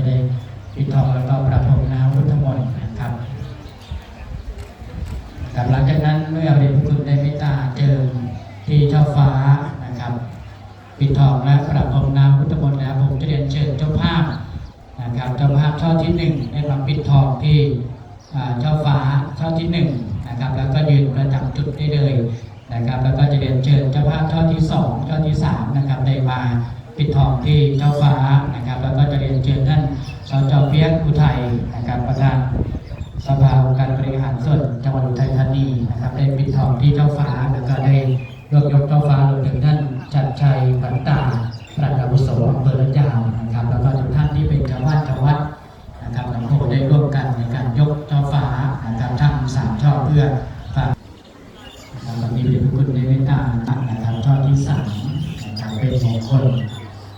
ได้ปิดทองแล้วก็ประพรมน้ำพุทธมนต์นะครับหลังจากนั้นเมื่อพระเดชพระคุณได้เมตตาเจิญที่เจ้าฟ้านะครับปิดทองและประพรมน้ำพุทธมนต์นะครับผมจะเรียนเชิญเจ้าภาพนะครับเจ้าภาพช่อที่1ได้มาปิดทองที่เจ้าฟ้าช่อที่1นะครับแล้วก็ยืนประจำจุดได้เลยนะครับแล้วก็จะเรียนเชิญเจ้าภาพช่อที่2ช่อที่3นะครับได้มาปิดทองที่เจ้าฟ้านะครับแล้วก็จะเรียนเชิญท่านสจ.เปียกอุทัยนะครับประธานสภาองค์การบริหารส่วนจังหวัดอุทัยธานีนะครับได้ปิดทองที่เจ้าฟ้าแล้วก็ได้ยกเจ้าฟ้ารวมถึงท่านชัดชัยปันตาปลัดอาวุโสอำเภอละยาวนะครับแล้วก็ทุกท่านที่เป็นชาววัดนะครับหลวงพ่อได้ร่วมกันในการยกเจ้าฟ้านะครับทั้ง3ช่อเพื่อฝากวันนี้เป็นคุณในเมตตานะครับช่อที่3นะครับเป็นมงคล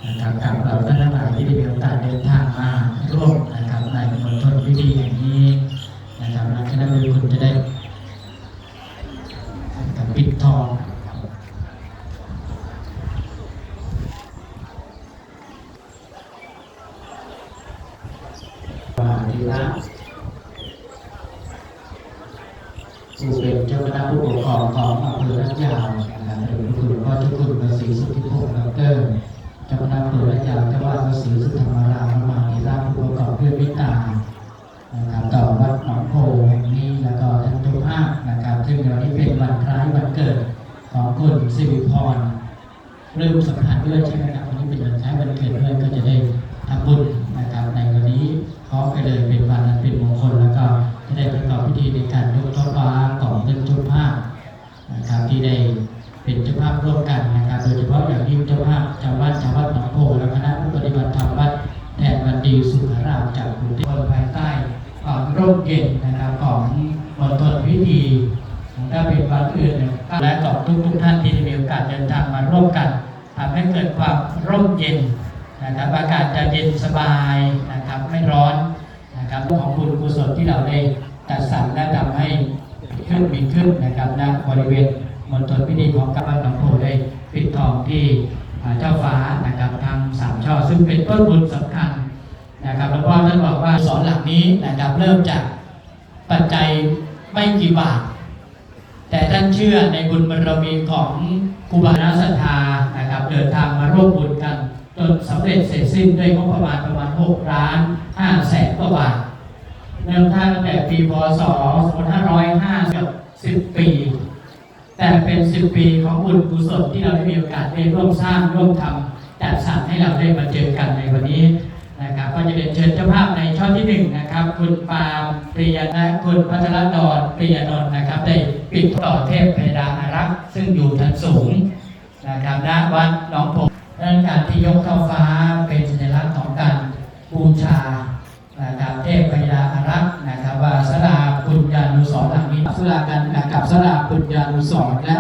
นะครับกับเราท่านทั้งหลายที่ได้มีโอกาสเดินทางมาร่วมนะครับในมณฑลพิธีแห่งนี้นะครับเราจะได้มีคุณจะได้ปิดทองดีละผู้เป็นเจ้าคณะผู้ปกครองของอำเภอละยาวนะครับหรือคุณพ่อเจ้าคุณพระศรีสุทธิพงศ์ดรเจ้าคณะอำเภอละยาวเจ้าว่าพระศรีสุทธรรมรามมหาธีระผู้ประกอบด้วยเมตตานะครับต่อวัดหนองโพแห่งนี้แล้วก็ท่านเจ้าภาพนะครับซึ่งวันนี้เป็นวันคล้ายวันเกิดของคุณสิริพรเริ่มสัมผัสด้วยใช่ไหมครับวันนี้เป็นวันคล้ายวันเกิดด้วยก็จะได้ทำบุญนะครับในวันนี้ขอไปเลยเป็นวันนั้นเป็นมงคลแล้วก็จะได้ประกอบพิธีในการยกช่อฟ้าของเรื่องเจ้าภาพนะครับที่ได้เป็นเจ้าภาพร่วมกันนะครับโดยเฉพาะอย่างยิ่งเจ้าภาพชาววัดหนองโพและคณะผู้ปฏิบัติธรรมวัดแทนวันดีสุขารามจากกรุงเทพภายใต้ความร่มเย็นนะครับของมณฑลพิธีถ้าเป็นวันอื่นและของทุกท่านที่มีโอกาสเดินทางมาร่วมกันทำให้เกิดความร่มเย็นนะครับอากาศจะเย็นสบายนะครับไม่ร้อนนะครับของบุญกุศลที่เราได้จัดสรรและทำให้มีขึ้นนะครับณบริเวณมณฑลพิธีของวัดหนองโพได้ปิดทองที่เจ้าฟ้านะครับทั้ง3ช่อซึ่งเป็นต้นบุญสำคัญนะครับแล้วก็ท่านบอกว่าสอนหลักนี้นะครับเริ่มจากปัจจัยไม่กี่บาทแต่ท่านเชื่อในบุญบารมีของครูบาอาจารย์ศรัทธานะครับเดินทางมาร่วมบุญกันจนสำเร็จเสร็จสิ้นด้วยงบประมาณ6,500,000 กว่าบาทเริ่มตั้งแต่ปีพ.ศ. 2505 เกือบ10 ปีแต่เป็น10 ปีของบุญกุศลที่เราได้มีโอกาสได้ร่วมสร้างร่วมทำจัดสรรให้เราได้มาเจอกันในวันนี้นะครับก็จะเรียนเชิญเจ้าภาพในช่อที่1นะครับคุณปามปริยาและคุณพัชรดรปริยานนท์นะครับได้ปิดต่อเทพเพดาอารักษ์ซึ่งอยู่ชั้นสูงนะครับณวัดหนองโพด้านการที่ยกเท้าฟ้าเป็นสัญลักษณ์ของการบูชานะครับเทพพยาอารักษ์นะครับว่าสราปุญญานุสรณ์หลังนี้สรากันกับสราปุญญานุสรณ์และ